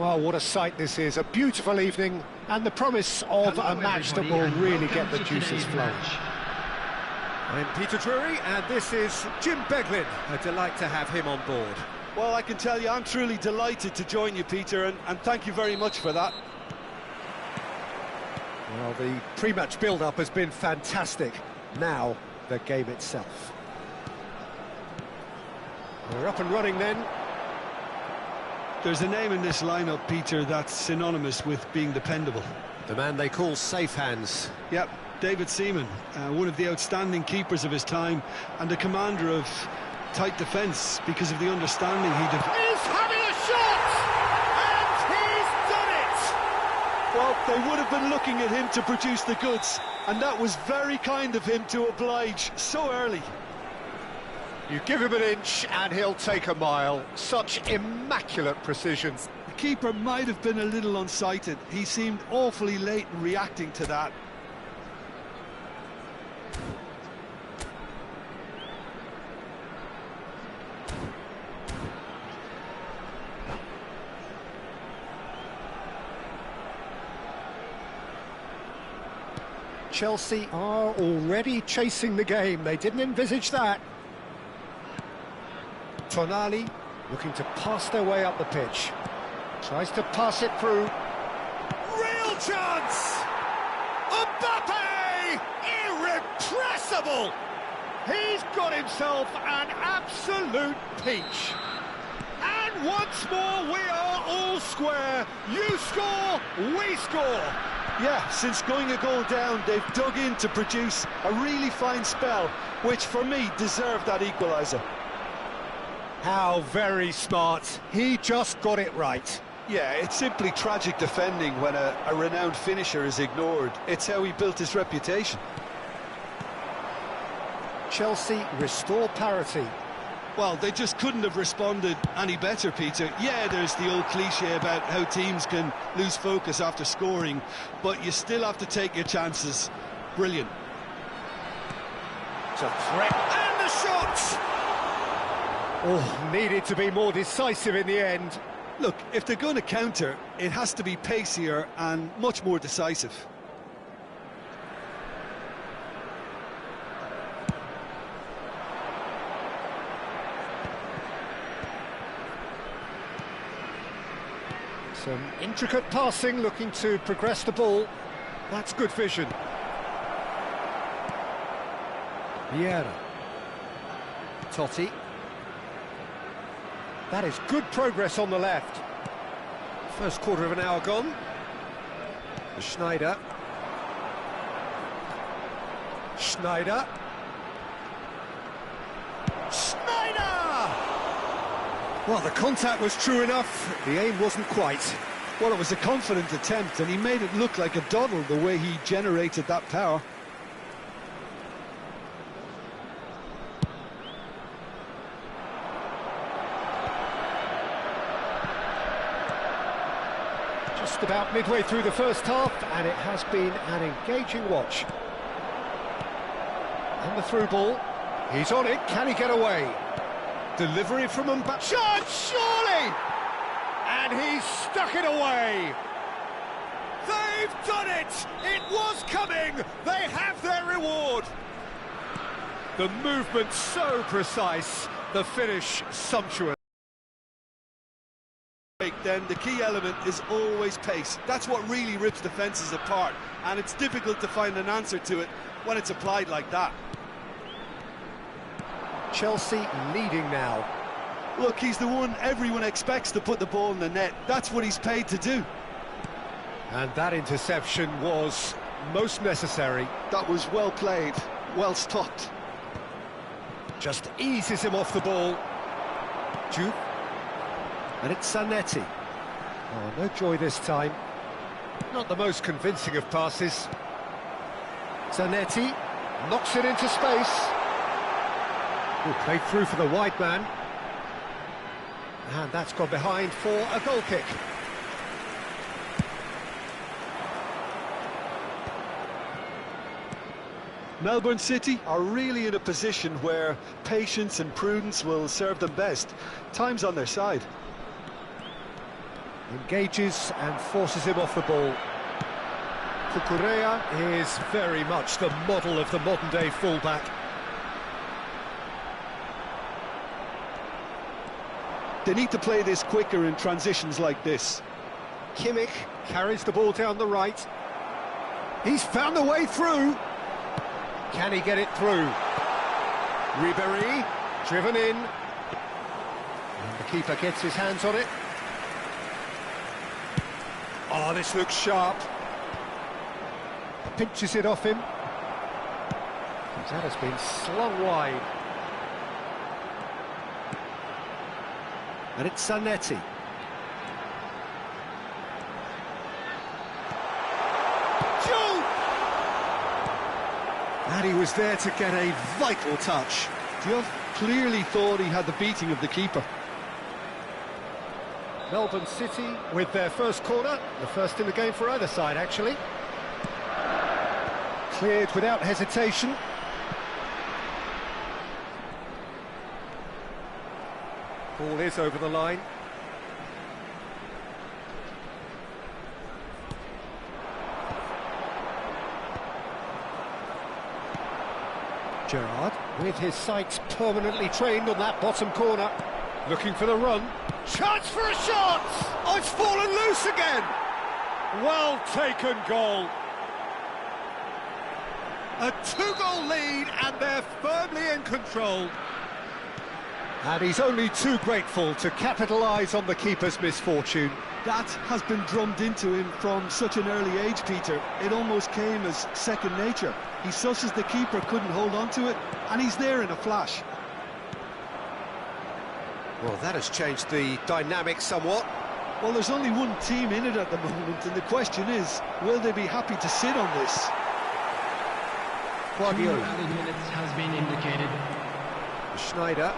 Well, what a sight this is. A beautiful evening and the promise of a match that will really get the juices flowing. I'm Peter Drury and this is Jim Beglin. A delight to have him on board. Well, I can tell you I'm truly delighted to join you, Peter, and thank you very much for that. Well, the pre-match build-up has been fantastic. Now, the game itself. We're up and running then. There's a name in this lineup, Peter, that's synonymous with being dependable. The man they call safe hands. Yep, David Seaman, one of the outstanding keepers of his time and a commander of tight defence because of the understanding he He's having a shot! And he's done it! Well, they would have been looking at him to produce the goods, and that was very kind of him to oblige so early. You give him an inch and he'll take a mile. Such immaculate precision. The keeper might have been a little unsighted. He seemed awfully late in reacting to that. Chelsea are already chasing the game. They didn't envisage that. Tonali looking to pass their way up the pitch. Tries to pass it through. Real chance! Mbappe! Irrepressible! He's got himself an absolute peach. And once more we are all square. You score, we score. Yeah, since going a goal down, they've dug in to produce a really fine spell, which for me deserved that equaliser. How very smart. He just got it right. Yeah, it's simply tragic defending when a renowned finisher is ignored. It's how he built his reputation. Chelsea restore parity. Well, they just couldn't have responded any better, Peter. Yeah, there's the old cliche about how teams can lose focus after scoring, but you still have to take your chances. Brilliant. It's a threat, and the shot! Oh, needed to be more decisive in the end. Look, if they're going to counter, it has to be pacier and much more decisive. Some intricate passing, looking to progress the ball. That's good vision. Vieira. Totti. That is good progress on the left. First quarter of an hour gone. Schneider. Schneider. Well, the contact was true enough, the aim wasn't quite. Well, it was a confident attempt, and he made it look like a doddle the way he generated that power. Just about midway through the first half, and it has been an engaging watch. And the through ball. He's on it, can he get away? Delivery from Mbappe. Shot, surely! And he's stuck it away. They've done it! It was coming! They have their reward! The movement so precise, the finish sumptuous. Then the key element is always pace. That's what really rips defences apart, and it's difficult to find an answer to it when it's applied like that. Chelsea leading now. Look, he's the one everyone expects to put the ball in the net. That's what he's paid to do. And that interception was most necessary. That was well played, well stopped. Just eases him off the ball. Juve. And it's Zanetti. Oh, no joy this time. Not the most convincing of passes. Zanetti knocks it into space. Ooh, played through for the wide man. And that's gone behind for a goal kick. Melbourne City are really in a position where patience and prudence will serve them best. Time's on their side. Engages and forces him off the ball. Cucurella is very much the model of the modern-day fullback. They need to play this quicker in transitions like this. Kimmich carries the ball down the right. He's found the way through. Can he get it through? Ribéry, driven in. And the keeper gets his hands on it. Oh, this looks sharp. Pinches it off him. That has been slung wide. And it's Zanetti. Shoot! And he was there to get a vital touch. Just clearly thought he had the beating of the keeper. Melbourne City with their first corner, the first in the game for either side, actually. Cleared without hesitation. Ball is over the line. Gerrard, with his sights permanently trained on that bottom corner, looking for the run. Chance for a shot! Oh, it's fallen loose again! Well taken goal. A two-goal lead, and they're firmly in control. And he's only too grateful to capitalise on the keeper's misfortune. That has been drummed into him from such an early age, Peter. It almost came as second nature. He susses the keeper couldn't hold on to it, and he's there in a flash. Well, that has changed the dynamic somewhat. Well, there's only one team in it at the moment, and the question is, will they be happy to sit on this? Guardiola. 2 minutes has been indicated. Schneider.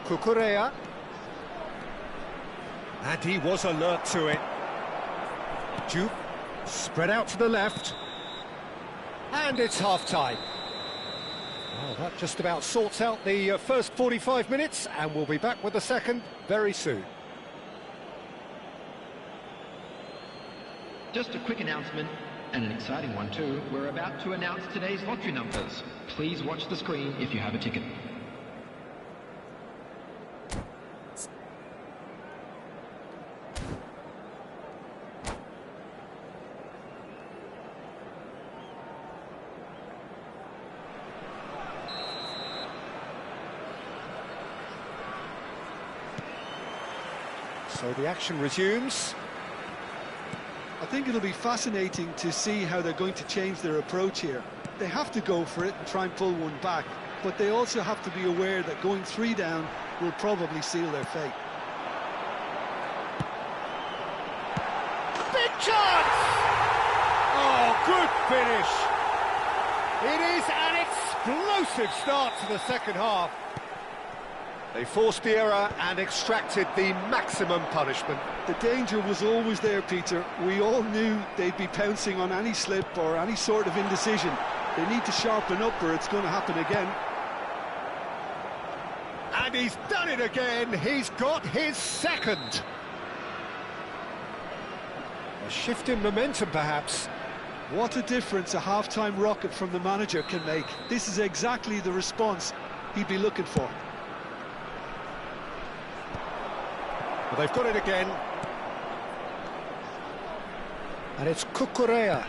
Cucurella. And he was alert to it. Juve spread out to the left. And it's half-time. Well, that just about sorts out the first 45 minutes, and we'll be back with the second very soon. Just a quick announcement, and an exciting one too. We're about to announce today's lottery numbers. Please watch the screen if you have a ticket. So the action resumes. I think it'll be fascinating to see how they're going to change their approach here. They have to go for it and try and pull one back, but they also have to be aware that going 3 down will probably seal their fate. Big chance! Oh, good finish! It is an explosive start to the second half. They forced the error and extracted the maximum punishment. The danger was always there, Peter. We all knew they'd be pouncing on any slip or any sort of indecision. They need to sharpen up or it's going to happen again. And he's done it again. He's got his second. A shift in momentum, perhaps. What a difference a half-time rocket from the manager can make. This is exactly the response he'd be looking for. Well, they've got it again. And it's Cucurella.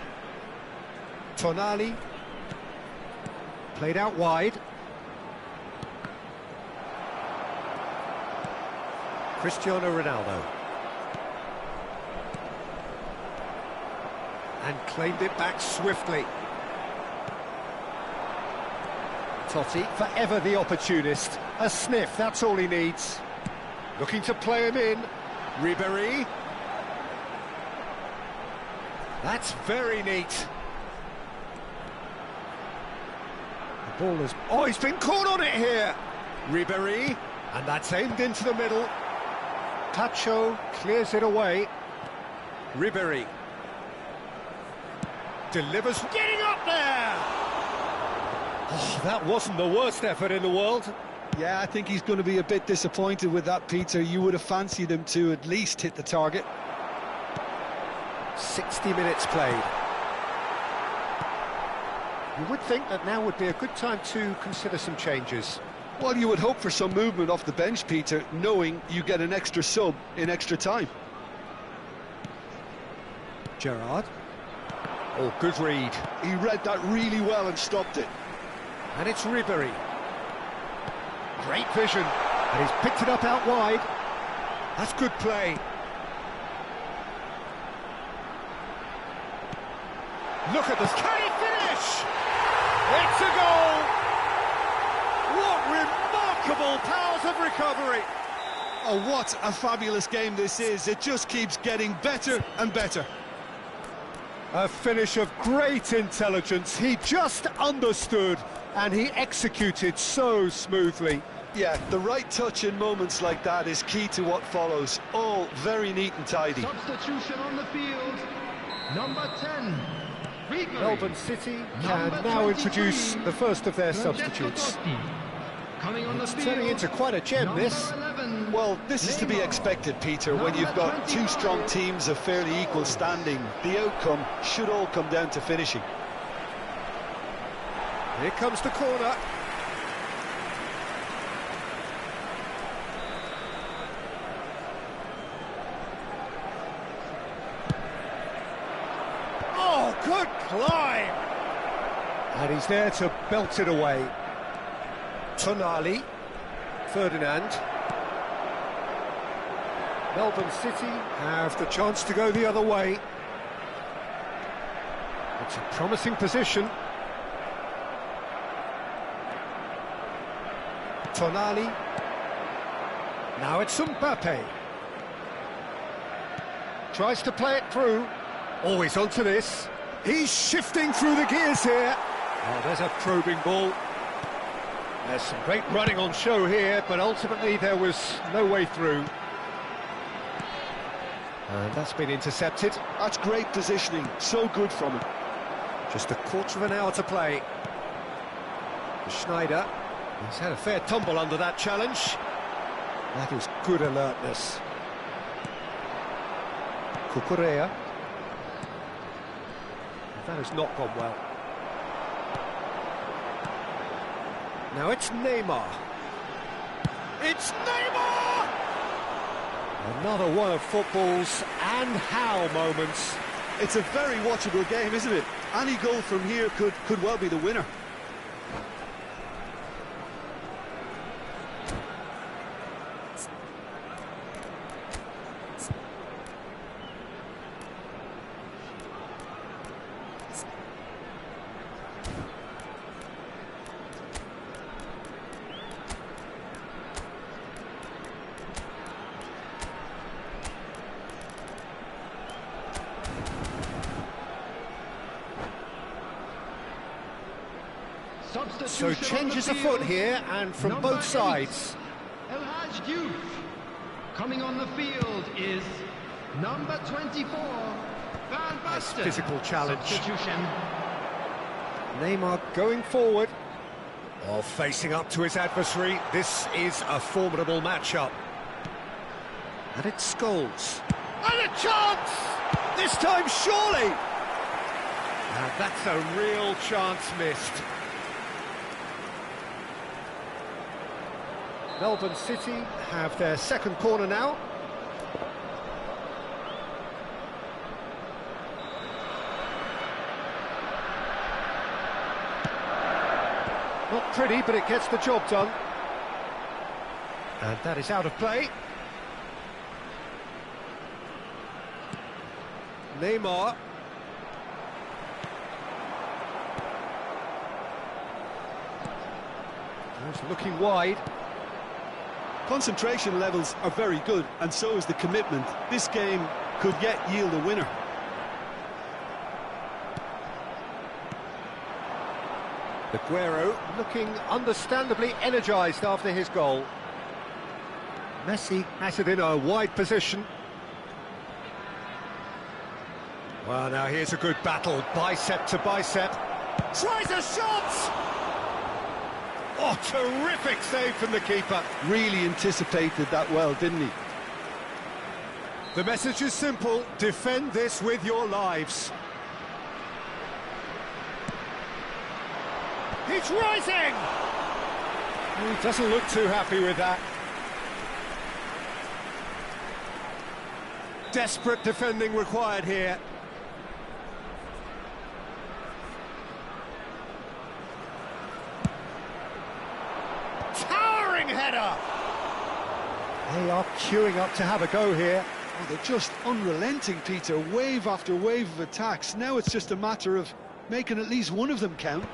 Tonali. Played out wide. Cristiano Ronaldo. And claimed it back swiftly. Totti, forever the opportunist. A sniff, that's all he needs. Looking to play him in. Ribéry. That's very neat. The ball is... Oh, he's been caught on it here. Ribéry. And that's aimed into the middle. Tacho clears it away. Ribéry. Delivers. Getting up there! Oh, that wasn't the worst effort in the world. Yeah, I think he's going to be a bit disappointed with that, Peter. You would have fancied him to at least hit the target. 60 minutes played. You would think that now would be a good time to consider some changes. Well, you would hope for some movement off the bench, Peter, knowing you get an extra sub in extra time. Gerrard. Oh, good read. He read that really well and stopped it. And it's Ribery. Great vision. And he's picked it up out wide. That's good play. Look at this. Can he finish? It's a goal! What remarkable powers of recovery! Oh, what a fabulous game this is. It just keeps getting better and better. A finish of great intelligence. He just understood and he executed so smoothly. Yeah, the right touch in moments like that is key to what follows. All very neat and tidy. Substitution on the field, number 10. Melbourne City can now introduce the first of their substitutes. Coming on the field, turning into quite a gem, this. 11. Well, this is to be expected, Peter, when you've got two strong teams of fairly equal standing. The outcome should all come down to finishing. Here comes the corner. Oh, good climb! And he's there to belt it away. Tonali, Ferdinand. Melbourne City have the chance to go the other way. It's a promising position. Tonali. Now it's Mbappe. Tries to play it through. Always onto this. He's shifting through the gears here. Oh, there's a probing ball. There's some great running on show here, but ultimately there was no way through. And that's been intercepted. That's great positioning, so good from him. Just a quarter of an hour to play. Schneider, he's had a fair tumble under that challenge. That is good alertness. Cucurella. That has not gone well. Now it's Neymar. It's Neymar! Another one of football's and how moments. It's a very watchable game, isn't it? Any goal from here could well be the winner. So changes afoot here, and from Number both sides. 8, El Hadj Diouf. Coming on the field is number 24, Van Basten. Physical challenge. Substitution. Neymar going forward, or facing up to his adversary. This is a formidable matchup. And it's Scholes. And a chance! This time, surely! And that's a real chance missed. Melbourne City have their second corner now. Not pretty, but it gets the job done. And that is out of play. Neymar. He's looking wide. Concentration levels are very good, and so is the commitment. This game could yet yield a winner. Aguero looking understandably energised after his goal. Messi has it in a wide position. Well, now here's a good battle, bicep to bicep. Tries a shot! Oh, terrific save from the keeper. Really anticipated that well, didn't he? The message is simple: defend this with your lives. He's rising! He doesn't look too happy with that. Desperate defending required here. Towering header! They are queuing up to have a go here. Oh, they're just unrelenting, Peter. Wave after wave of attacks. Now it's just a matter of making at least one of them count.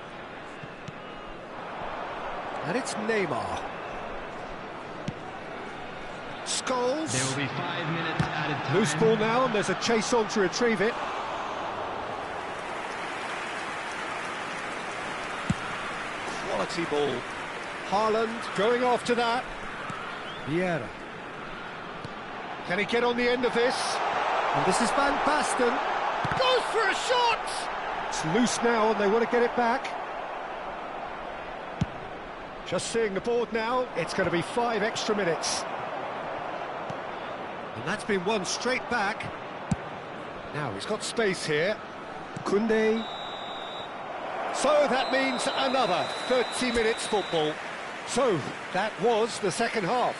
And it's Neymar. Scholes. There will be 5 minutes added time. Loose ball now, and there's a chase on to retrieve it. Quality ball. Haaland going after that. Vieira. Can he get on the end of this? And this is Van Basten. Goes for a shot! It's loose now, and they want to get it back. Just seeing the board now, it's going to be 5 extra minutes. And that's been won straight back. Now he's got space here. Koundé. So that means another 30 minutes football. So that was the second half.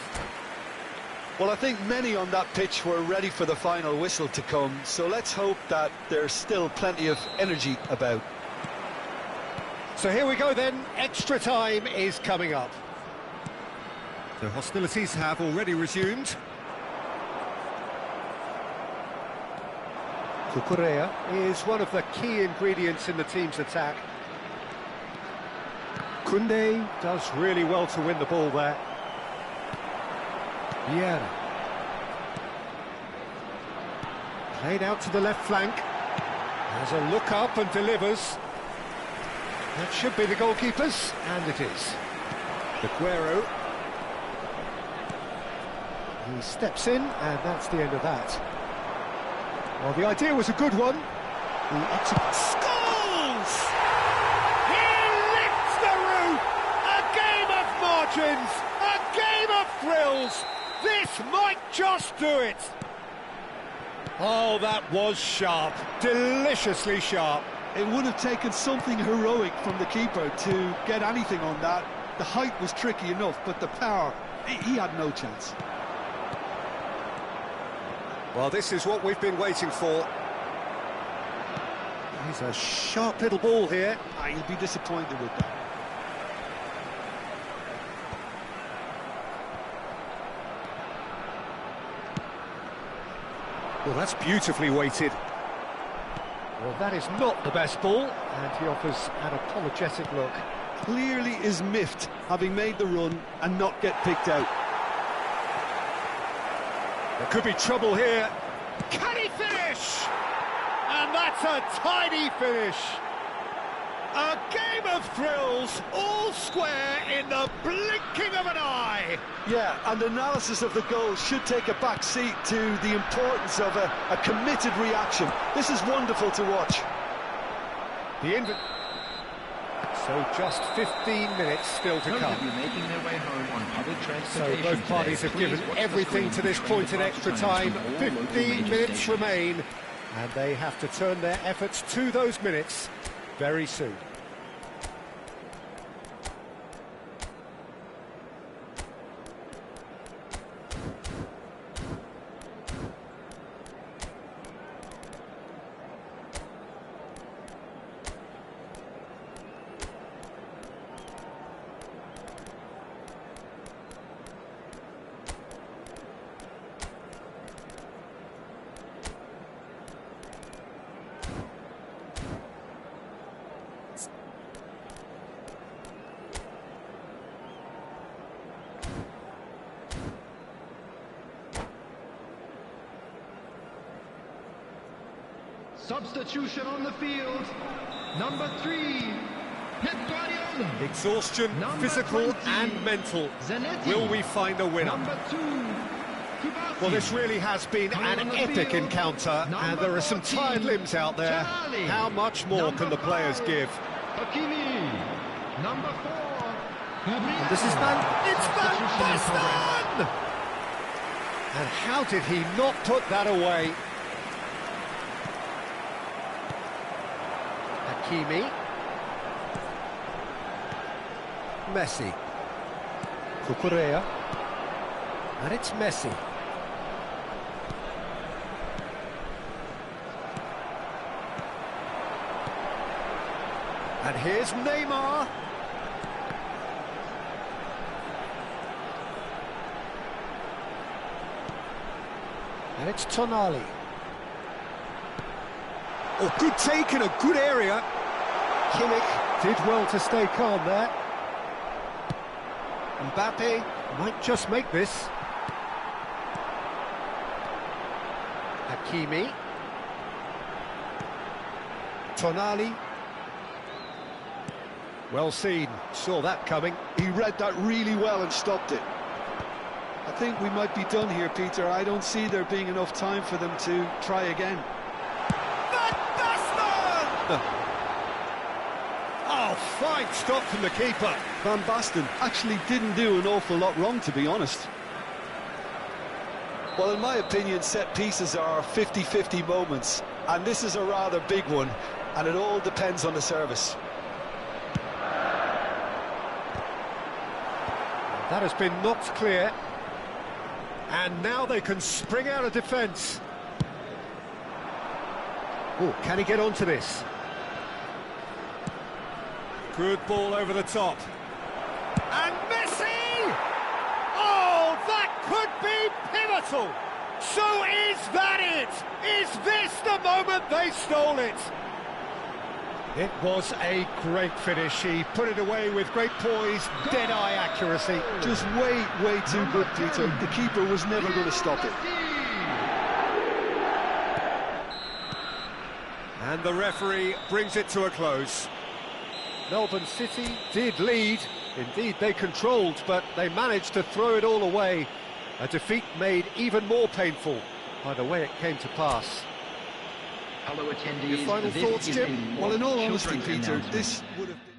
Well, I think many on that pitch were ready for the final whistle to come, so let's hope that there's still plenty of energy about. So here we go then, extra time is coming up. The hostilities have already resumed. Cucurella is one of the key ingredients in the team's attack. Koundé does really well to win the ball there. Vieira. Played out to the left flank. Has a look up and delivers. That should be the goalkeepers, and it is. Aguero. He steps in, and that's the end of that. Well, the idea was a good one. The Scholes! He lifts the roof! A game of margins! A game of thrills! This might just do it! Oh, that was sharp. Deliciously sharp. It would have taken something heroic from the keeper to get anything on that. The height was tricky enough, but the power, he had no chance. Well, this is what we've been waiting for. He's a sharp little ball here. He'll be disappointed with that. Well, that's beautifully weighted. Well, that is not the best ball, and he offers an apologetic look. Clearly is miffed, having made the run and not get picked out. There could be trouble here. Can he finish? And that's a tidy finish. A game of thrills, all square in the blinking of an eye. Yeah, and analysis of the goal should take a back seat to the importance of a committed reaction. This is wonderful to watch. So just 15 minutes still to come. Making their way home on public So transportation both parties have given everything to this point in extra time. 15 minutes remain, and they have to turn their efforts to those minutes very soon. Substitution on the field. Number 3, Pep Guardiola. Exhaustion, Number physical 20, and mental. Zanetti. Will we find a winner? Number 2, Kubasi. Well, this really has been Coming an on the epic field, encounter, and number there are some 14, tired limbs out there. Charlie. How much more Number can the players 5, give? Hakimi. Number 4, And this is it's Van Basten! And how did he not put that away? Hakimi. Messi. Cucurella. And it's Messi. And here's Neymar. And it's Tonali. Oh, good take in a good area. Kimmich did well to stay calm there. Mbappe might just make this. Hakimi. Tonali. Well seen, saw that coming. He read that really well and stopped it. I think we might be done here, Peter. I don't see there being enough time for them to try again. Van Basten! Oh, fine stop from the keeper. Van Basten actually didn't do an awful lot wrong, to be honest. Well, in my opinion, set pieces are 50-50 moments, and this is a rather big one, and it all depends on the service. That has been knocked clear. And now they can spring out of defence. Oh, can he get onto this? Good ball over the top. And Messi! Oh, that could be pivotal! So is that it? Is this the moment they stole it? It was a great finish. He put it away with great poise, dead-eye accuracy. Just way too good, Peter. The keeper was never going to stop it. And the referee brings it to a close. Melbourne City did lead. Indeed, they controlled, but they managed to throw it all away. A defeat made even more painful by the way it came to pass. Hello, attendees. Your final This thoughts, is Jim? a Well, in all honesty, children's Peter, announcement. this would have been...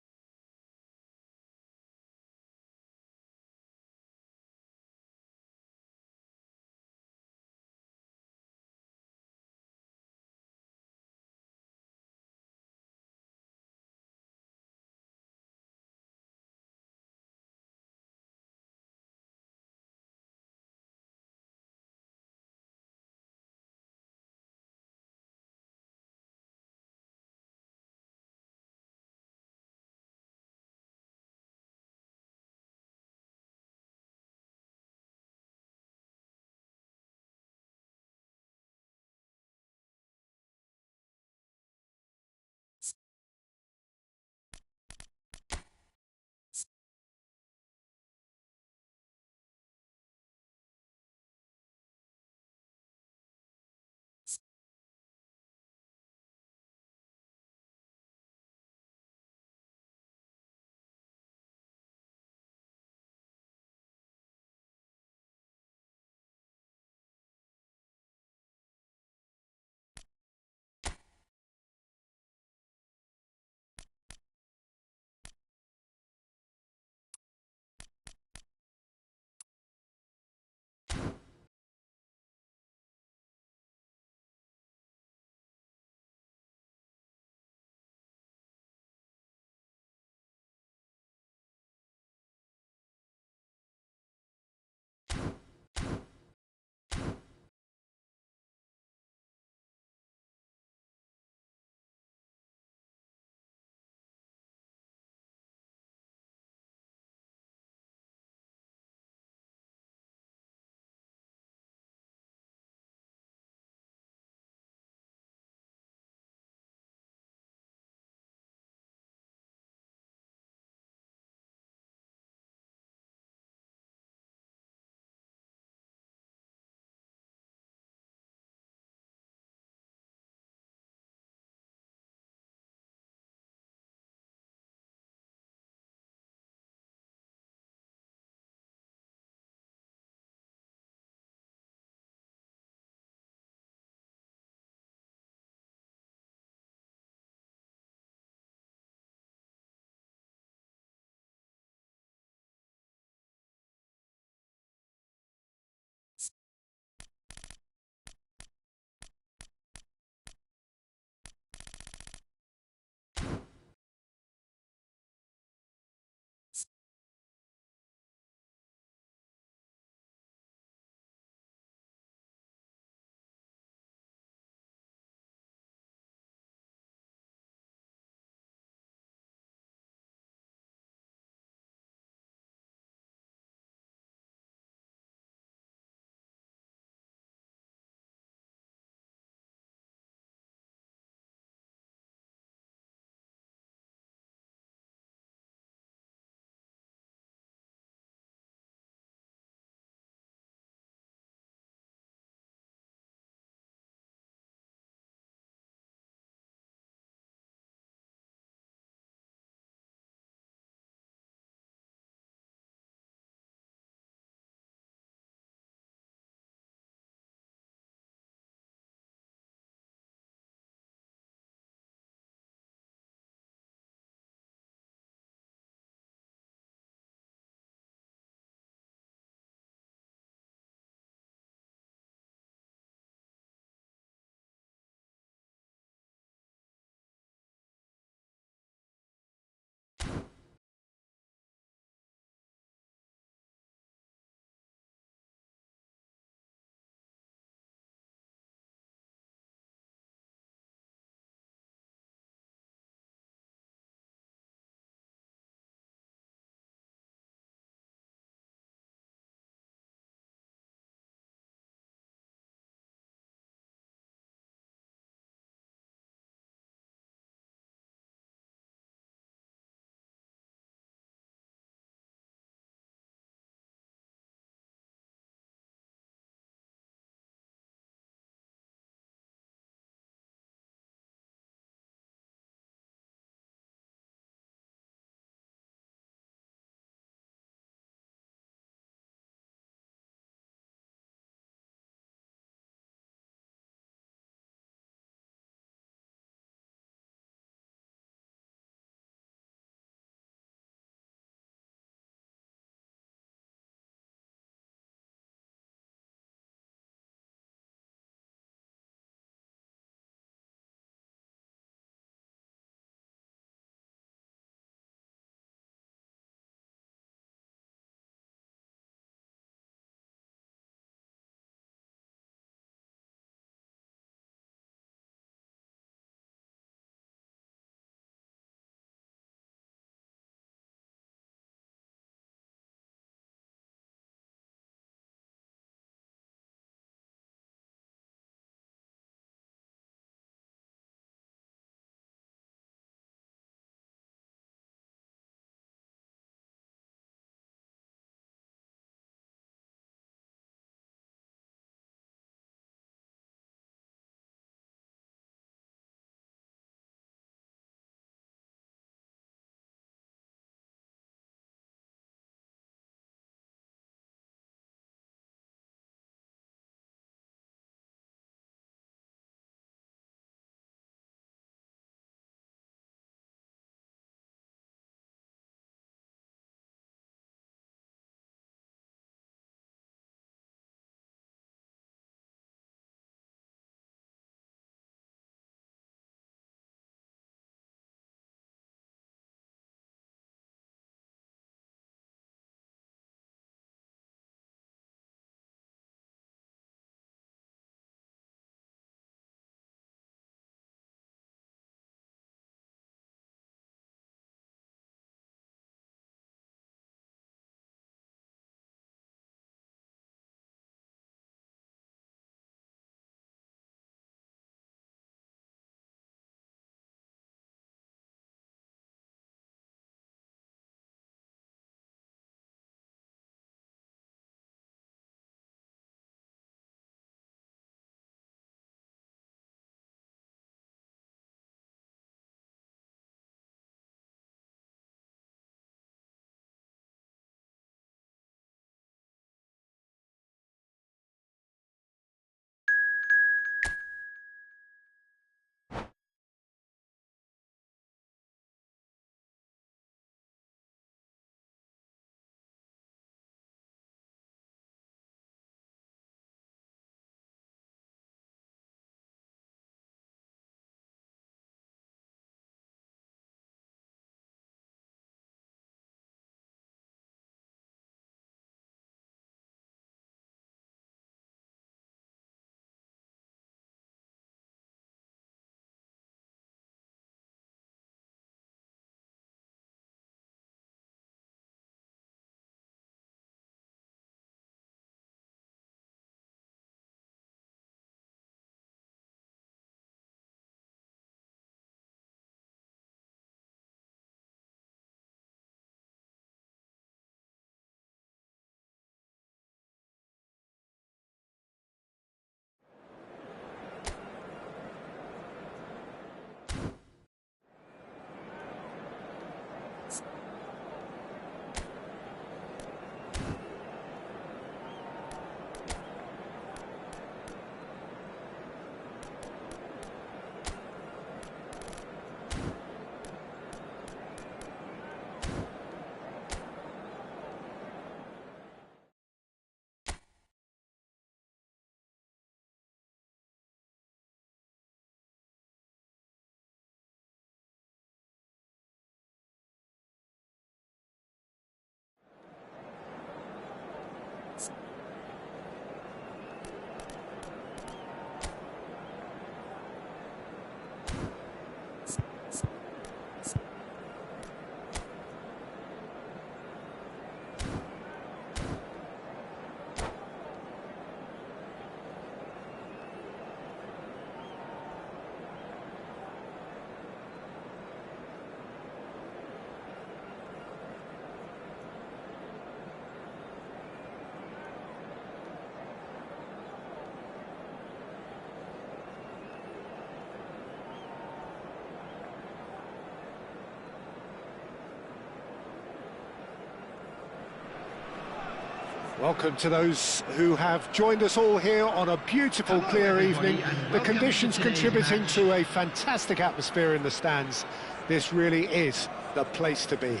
Welcome to those who have joined us all here on a beautiful, clear evening. The conditions contributing to a fantastic atmosphere in the stands. This really is the place to be.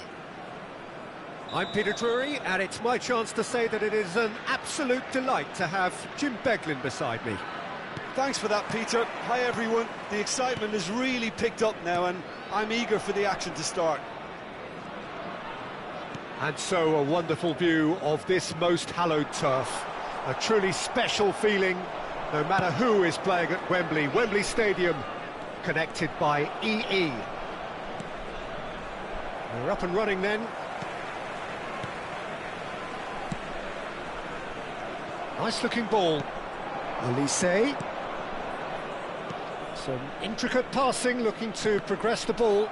I'm Peter Drury, and it's my chance to say that it is an absolute delight to have Jim Beglin beside me. Thanks for that, Peter. Hi, everyone. The excitement has really picked up now, and I'm eager for the action to start. And so a wonderful view of this most hallowed turf. A truly special feeling, no matter who is playing at Wembley. Wembley Stadium, connected by EE. We're up and running then. Nice looking ball. Olise. Some intricate passing, looking to progress the ball.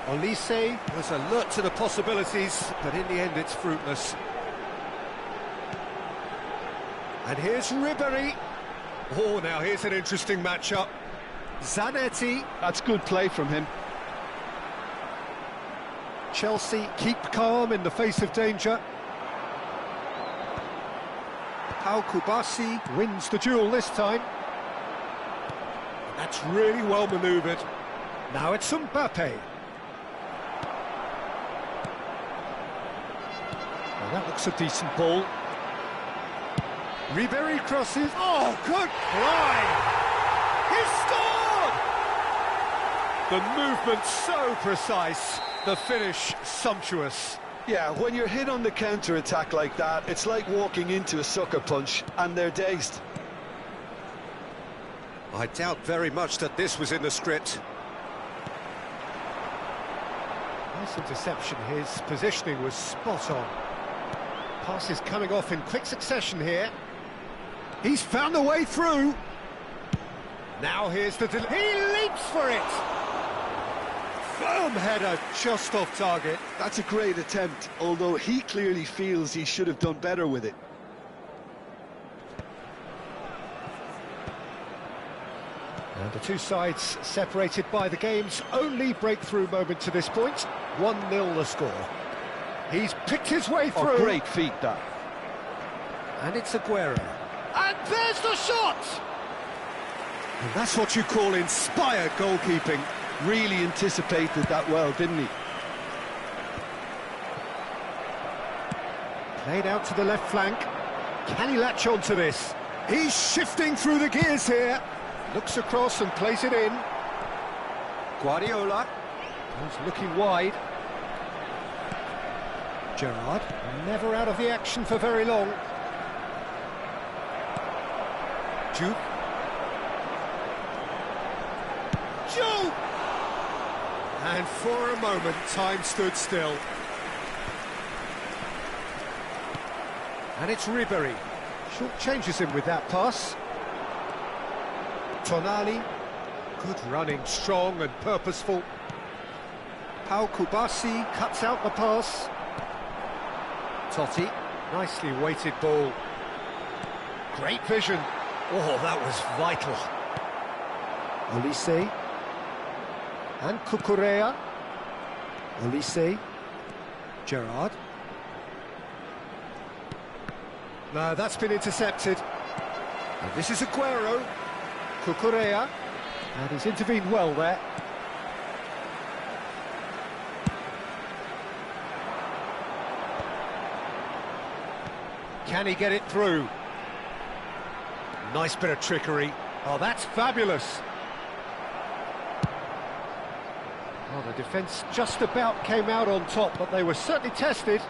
Olise was alert to the possibilities, but in the end it's fruitless. And here's Ribéry. Oh, now here's an interesting matchup. Zanetti. That's good play from him. Chelsea keep calm in the face of danger. Pau Kubasi wins the duel this time. That's really well manoeuvred. Now it's Mbappe. Well, that looks a decent ball. Ribéry crosses. Oh, good fly! He scored! The movement so precise, the finish sumptuous. Yeah, when you're hit on the counter-attack like that, it's like walking into a sucker punch, and they're dazed. I doubt very much that this was in the script. Nice interception, his positioning was spot on. Passes coming off in quick succession here. He's found a way through. Now here's the... He leaps for it! Firm header, just off target. That's a great attempt, although he clearly feels he should have done better with it. And the two sides separated by the game's only breakthrough moment to this point. 1-0 the score. He's picked his way through. Oh, great feat, that. And it's Aguero. And there's the shot! And that's what you call inspired goalkeeping. Really anticipated that well, didn't he? Played out to the left flank. Can he latch on to this? He's shifting through the gears here. Looks across and plays it in. Guardiola. He's looking wide. Gerrard, never out of the action for very long. Juke. Juke! And for a moment, time stood still. And it's Ribéry. Short changes him with that pass. Tonali. Good running, strong and purposeful. Pau Kubasi cuts out the pass. Totti, nicely weighted ball. Great vision. Oh, that was vital. Olise. And Cucurella. Olise. Gerrard. No, that's been intercepted. And this is Aguero. Cucurella. And he's intervened well there. Can he get it through? Nice bit of trickery. Oh, that's fabulous. Well, the defence just about came out on top, but they were certainly tested.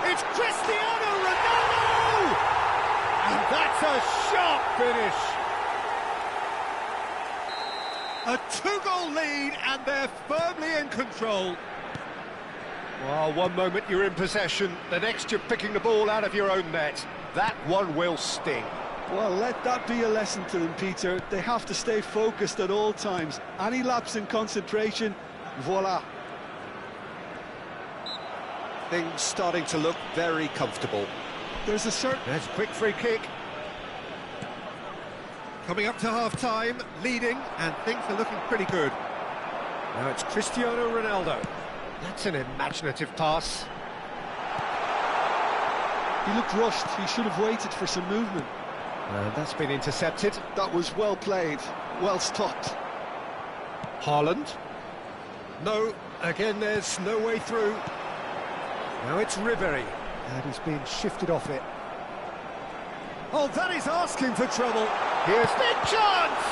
It's Cristiano Ronaldo! And that's a sharp finish. A two-goal lead, and they're firmly in control. Well, one moment you're in possession, the next you're picking the ball out of your own net. That one will sting. Well, let that be a lesson to them, Peter. They have to stay focused at all times. Any lapse in concentration, voila. Things starting to look very comfortable. There's a quick free kick. Coming up to half-time, leading, and things are looking pretty good. Now it's Cristiano Ronaldo. That's an imaginative pass. He looked rushed. He should have waited for some movement. And that's been intercepted. That was well played, well stopped. Haaland. No, again there's no way through. Now it's Ribery, and he's being shifted off it. Oh, that is asking for trouble. Here's big chance!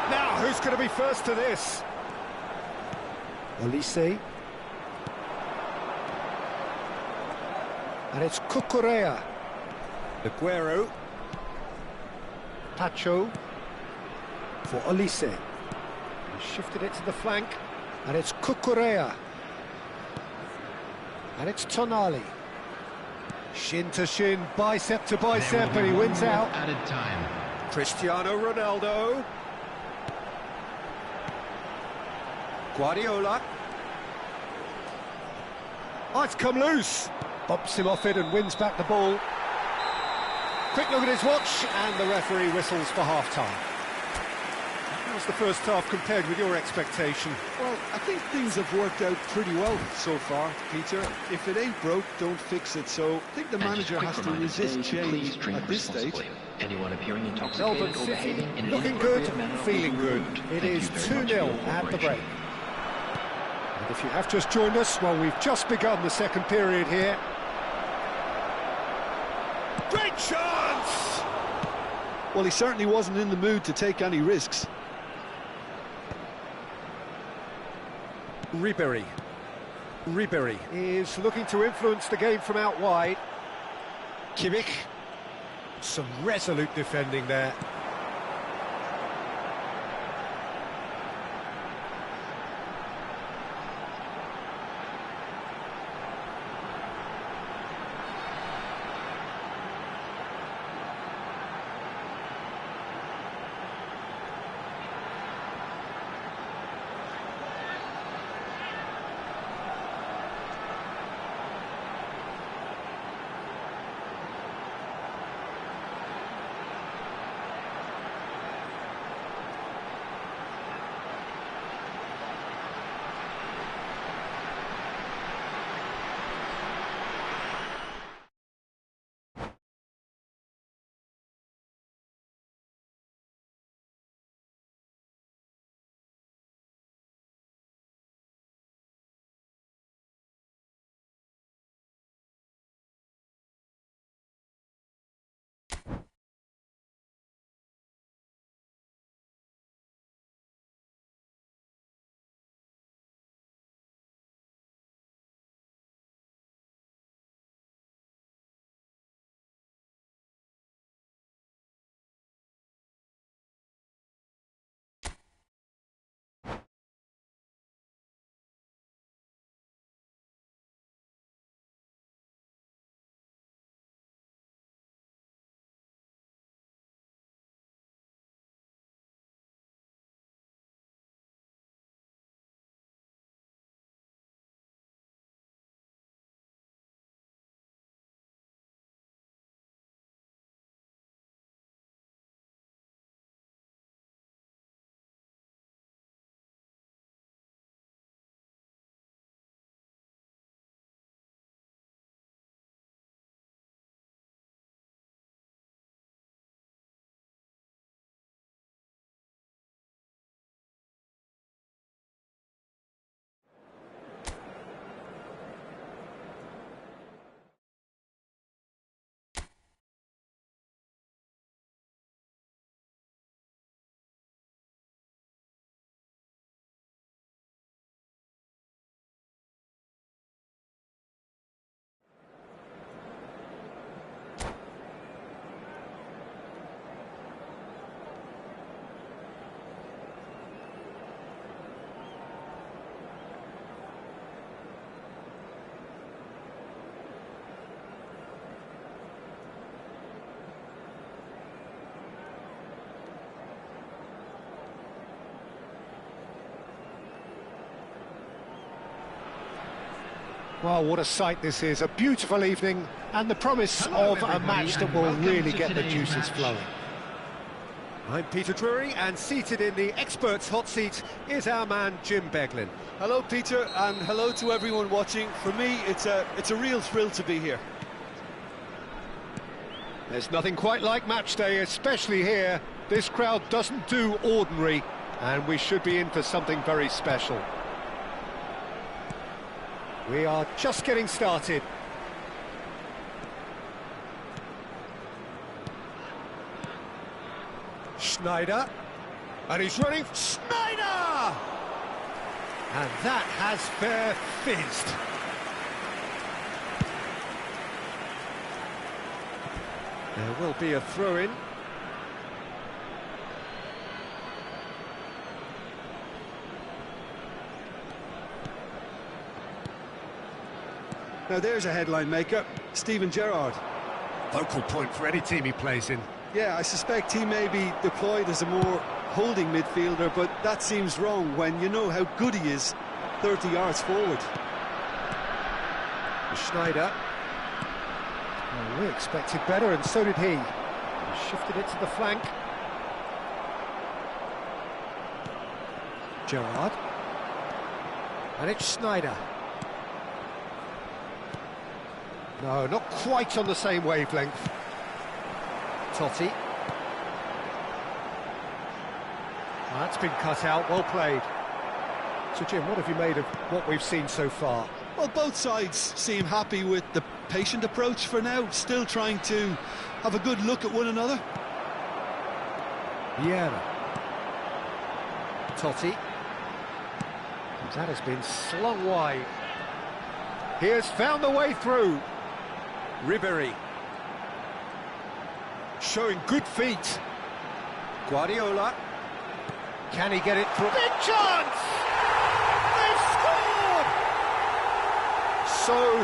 Now, who's going to be first to this? Olise. And it's Cucurella. Aguero. Pacho. For Olise. He shifted it to the flank. And it's Cucurella. And it's Tonali. Shin to shin, bicep to bicep, and he wins out. Added time. Cristiano Ronaldo. Guardiola. Oh, it's come loose. Bumps him off it and wins back the ball. Quick look at his watch, and the referee whistles for half-time. How's the first half compared with your expectation? Well, I think things have worked out pretty well so far, Peter. If it ain't broke, don't fix it. So I think the manager has to resist change at this stage. Anyone appearing intoxicated Melbourne or City behaving in an looking good, inappropriate manner feeling will be good. removed. It Thank is you very much 2-0 for your at the cooperation. break. And if you have just joined us, well, we've just begun the second period here. Great chance! Well, he certainly wasn't in the mood to take any risks. Ribery. Ribery is looking to influence the game from out wide. Kimmich. Some resolute defending there. Well, what a sight this is. A beautiful evening and the promise Hello, of a everybody, match that and will welcome really to get the today's juices match. flowing. I'm Peter Drury, and seated in the experts' hot seat is our man Jim Beglin. Hello, Peter, and hello to everyone watching. For me, it's a real thrill to be here. There's nothing quite like match day, especially here. This crowd doesn't do ordinary, and we should be in for something very special. We are just getting started. Schneider, and he's running. Schneider! And that has fair fizzed. There will be a throw-in. Now there's a headline maker, Steven Gerrard. Focal point for any team he plays in. Yeah, I suspect he may be deployed as a more holding midfielder, but that seems wrong when you know how good he is 30 yards forward. Schneider. Well, we expected better, and so did he. He shifted it to the flank. Gerrard. And it's Schneider. No, not quite on the same wavelength. Totti. Well, that's been cut out, well played. So Jim, what have you made of what we've seen so far? Well, both sides seem happy with the patient approach for now, still trying to have a good look at one another. Vieira. Totti. That has been slung wide. He has found the way through. Ribéry. Showing good feet. Guardiola. Can he get it through? Big chance! They've scored!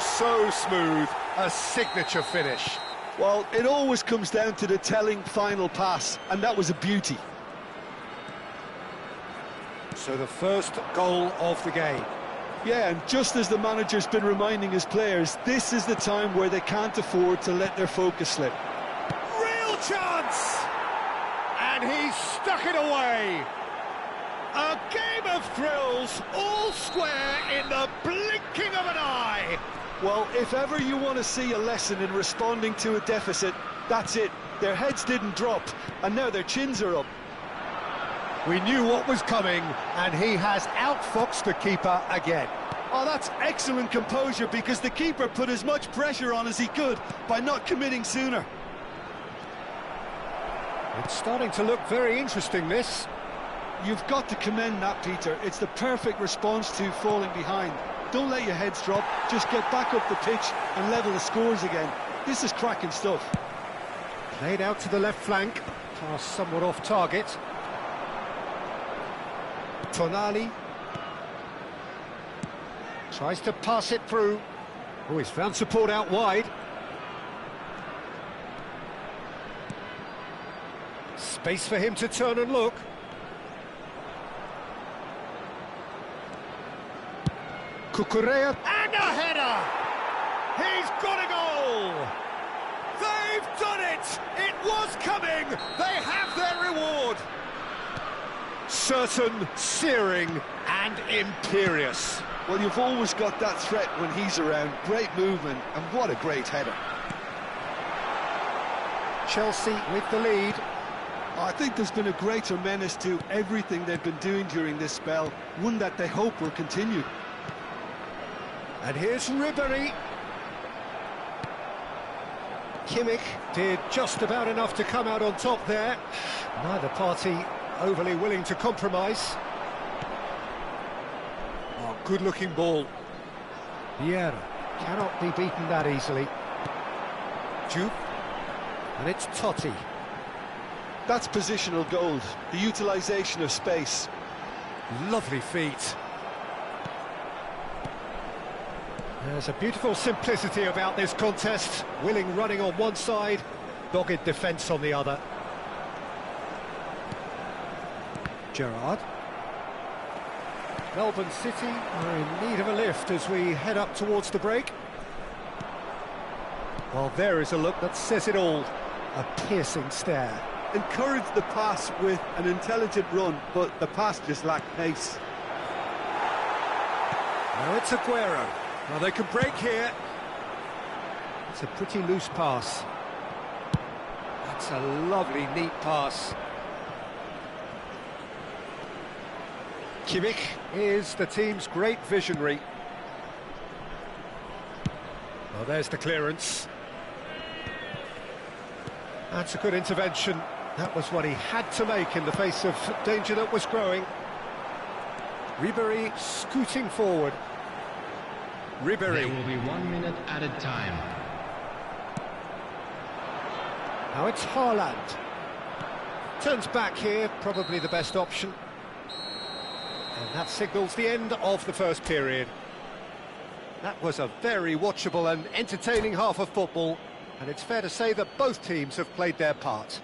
So smooth. A signature finish. Well, it always comes down to the telling final pass, and that was a beauty. So the first goal of the game. Yeah, and just as the manager's been reminding his players, this is the time where they can't afford to let their focus slip. Real chance! And he's stuck it away. A game of thrills, all square in the blinking of an eye. Well, if ever you want to see a lesson in responding to a deficit, that's it. Their heads didn't drop, and now their chins are up. We knew what was coming, and he has outfoxed the keeper again. Oh, that's excellent composure, because the keeper put as much pressure on as he could by not committing sooner. It's starting to look very interesting, this. You've got to commend that, Peter. It's the perfect response to falling behind. Don't let your heads drop, just get back up the pitch and level the scores again. This is cracking stuff. Played out to the left flank, pass somewhat off target. Tonali tries to pass it through. Oh, he's found support out wide. Space for him to turn and look. Cucurella, and a header! He's got a goal! They've done it! It was coming! They have their reward! Certain, searing and imperious. Well, you've always got that threat when he's around. Great movement, and what a great header. Chelsea with the lead. I think there's been a greater menace to everything they've been doing during this spell, one that they hope will continue. And here's Ribéry. Kimmich did just about enough to come out on top there. Neither party overly willing to compromise. Oh, good-looking ball. Vieira cannot be beaten that easily. Juve. And it's Totti. That's positional gold, the utilisation of space. Lovely feet. There's a beautiful simplicity about this contest. Willing running on one side, dogged defence on the other. Gerrard. Melbourne City are in need of a lift as we head up towards the break. Well, there is a look that says it all. A piercing stare. Encouraged the pass with an intelligent run, but the pass just lacked pace. Now it's Aguero. Well, they can break here. It's a pretty loose pass. That's a lovely, neat pass. Kimmich is the team's great visionary. Well, there's the clearance. That's a good intervention. That was what he had to make in the face of danger that was growing. Ribéry scooting forward. Ribéry. There will be 1 minute added time. Now it's Haaland. Turns back here, probably the best option. And that signals the end of the first period. That was a very watchable and entertaining half of football, and it's fair to say that both teams have played their part.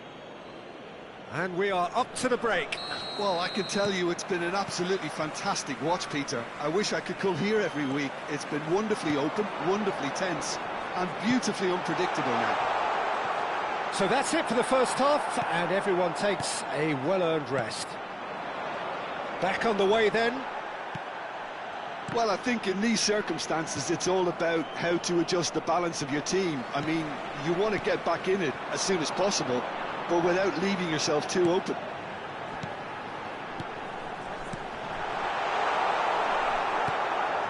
And we are up to the break. Well, I can tell you it's been an absolutely fantastic watch, Peter. I wish I could come here every week. It's been wonderfully open, wonderfully tense, and beautifully unpredictable now. So that's it for the first half, and everyone takes a well-earned rest. Back on the way then. Well, I think in these circumstances, it's all about how to adjust the balance of your team. I mean, you want to get back in it as soon as possible, but without leaving yourself too open.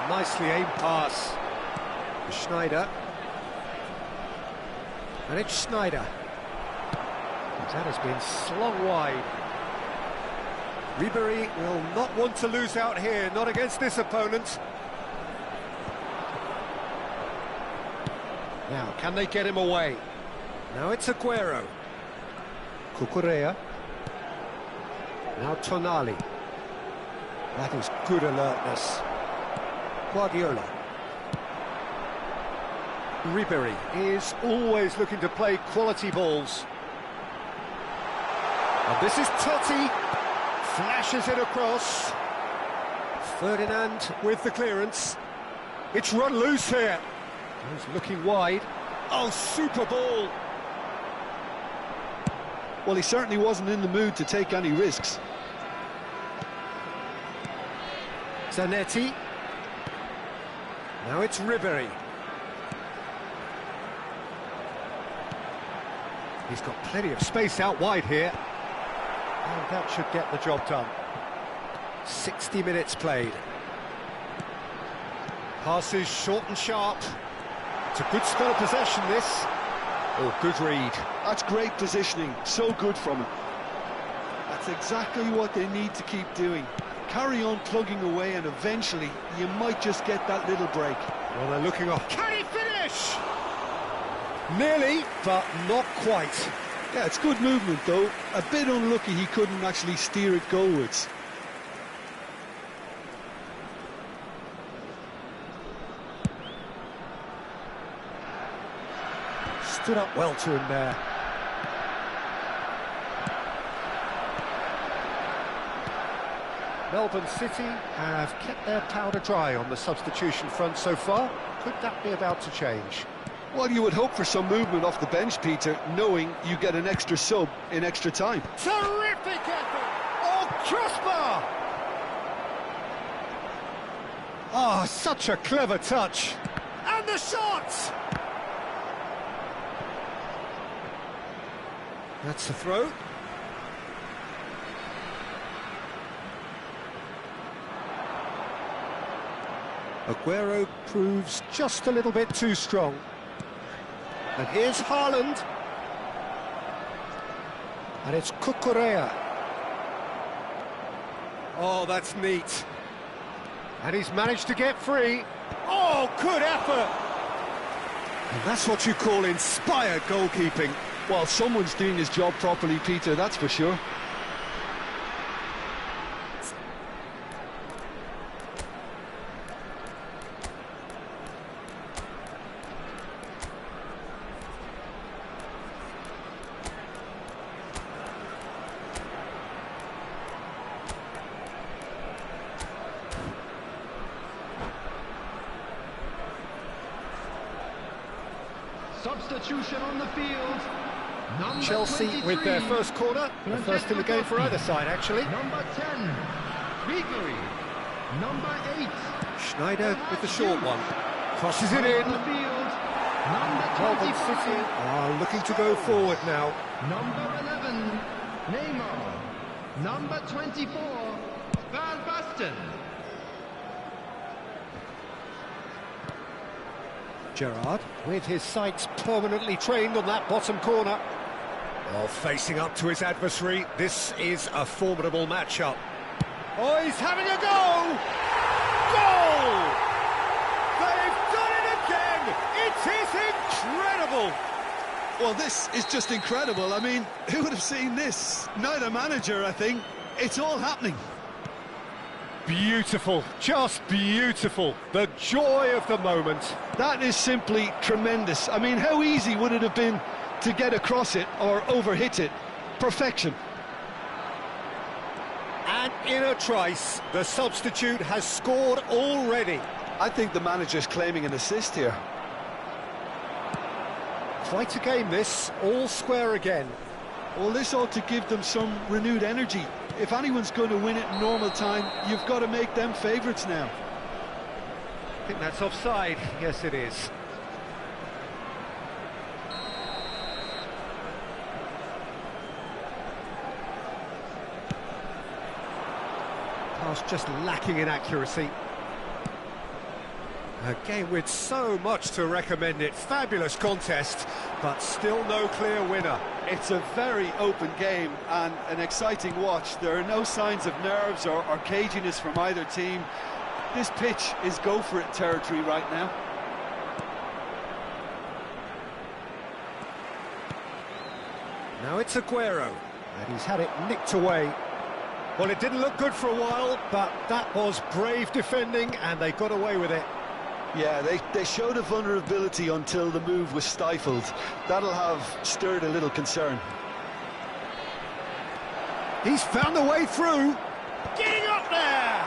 Nicely aimed pass. Schneider. And it's Schneider. That has been slung wide. Ribéry will not want to lose out here, not against this opponent. Now, can they get him away? Now it's Aguero. Cucurella. Now Tonali. That is good alertness. Guardiola. Ribéry is always looking to play quality balls. And this is Totti. Flashes it across. Ferdinand with the clearance. It's run loose here. He's looking wide. Oh, super ball. Well, he certainly wasn't in the mood to take any risks. Zanetti. Now it's Ribéry. He's got plenty of space out wide here. And that should get the job done. 60 minutes played. Passes short and sharp. It's a good spell of possession, this. Oh, good read. That's great positioning. So good from him. That's exactly what they need to keep doing. Carry on plugging away, and eventually you might just get that little break. Well, they're looking off. Can he finish? Nearly, but not quite. Yeah, it's good movement, though. A bit unlucky he couldn't actually steer it goalwards. Stood up well to him there. Melbourne City have kept their powder dry on the substitution front so far. Could that be about to change? Well, you would hope for some movement off the bench, Peter, knowing you get an extra sub in extra time. Terrific effort! Oh, crossbar! Oh, such a clever touch. And the shot! That's the throw. Aguero proves just a little bit too strong. And here's Haaland. And it's Cucurella. Oh, that's neat. And he's managed to get free. Oh, good effort! And that's what you call inspired goalkeeping. Well, someone's doing his job properly, Peter, that's for sure. Substitution on the field. Number Chelsea 23. with their first corner, the first in the game for either side, actually. Number 10, Ribéry. Number 8. Schneider with the short one. Crosses it in. On the field. Number Melbourne 25. City are looking to go forward now. Number 11, Neymar. Number 24, Van Basten. Gerrard, with his sights permanently trained on that bottom corner. Well, facing up to his adversary, this is a formidable matchup. Oh, he's having a go! Goal! They've done it again! It is incredible! Well, this is just incredible. I mean, who would have seen this? Neither manager, I think. It's all happening. Beautiful, just beautiful. The joy of the moment. That is simply tremendous. I mean, how easy would it have been to get across it or overhit it? Perfection. And in a trice, the substitute has scored already. I think the manager's claiming an assist here. Quite a game this, all square again. Well, this ought to give them some renewed energy. If anyone's going to win it in normal time, you've got to make them favourites now. I think that's offside. Yes, it is. Pass just lacking in accuracy. A game with so much to recommend it. Fabulous contest, but still no clear winner. It's a very open game and an exciting watch. There are no signs of nerves or caginess from either team. This pitch is go-for-it territory right now. Now it's Aguero, and he's had it nicked away. Well, it didn't look good for a while, but that was brave defending, and they got away with it. Yeah, they showed a vulnerability until the move was stifled. That'll have stirred a little concern. He's found a way through. Getting up there!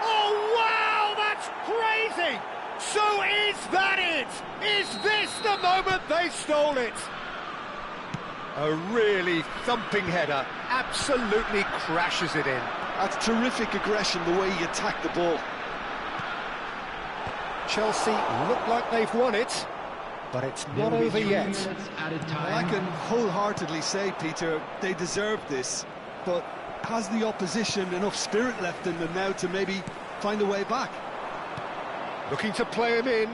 Oh, wow, that's crazy! So is that it? Is this the moment they stole it? A really thumping header, absolutely crashes it in. That's terrific aggression, the way he attacked the ball. Chelsea look like they've won it, but it's not over yet. Well, I can wholeheartedly say, Peter, they deserve this, but has the opposition enough spirit left in them now to maybe find a way back? Looking to play him in,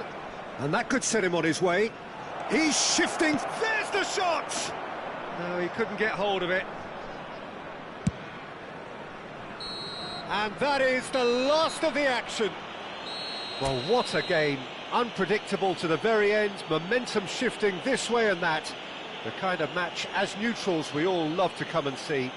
and that could set him on his way. He's shifting, there's the shot! No, he couldn't get hold of it. And that is the last of the action. Well, what a game. Unpredictable to the very end, momentum shifting this way and that. The kind of match, as neutrals, we all love to come and see.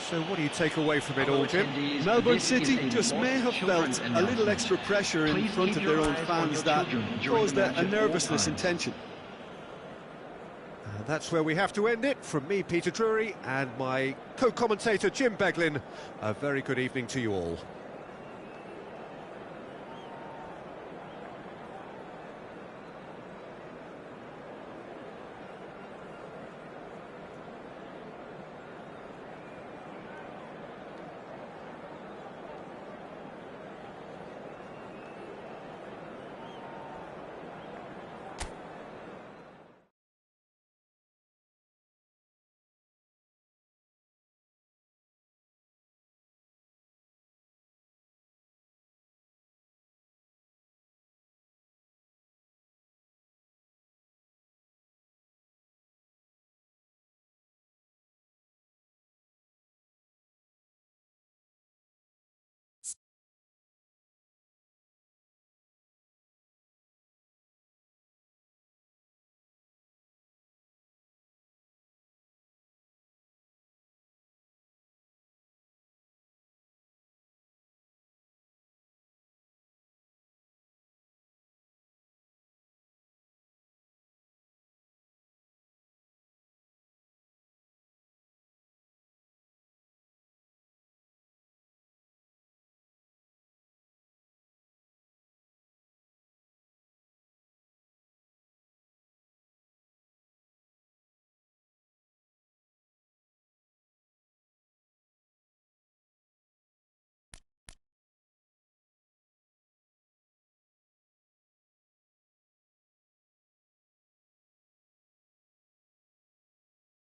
So what do you take away from it all, Jim? Melbourne City just may have felt a little extra pressure in front of their own fans that caused a nervousness and tension. That's where we have to end it. From me, Peter Drury, and my co-commentator, Jim Beglin, a very good evening to you all.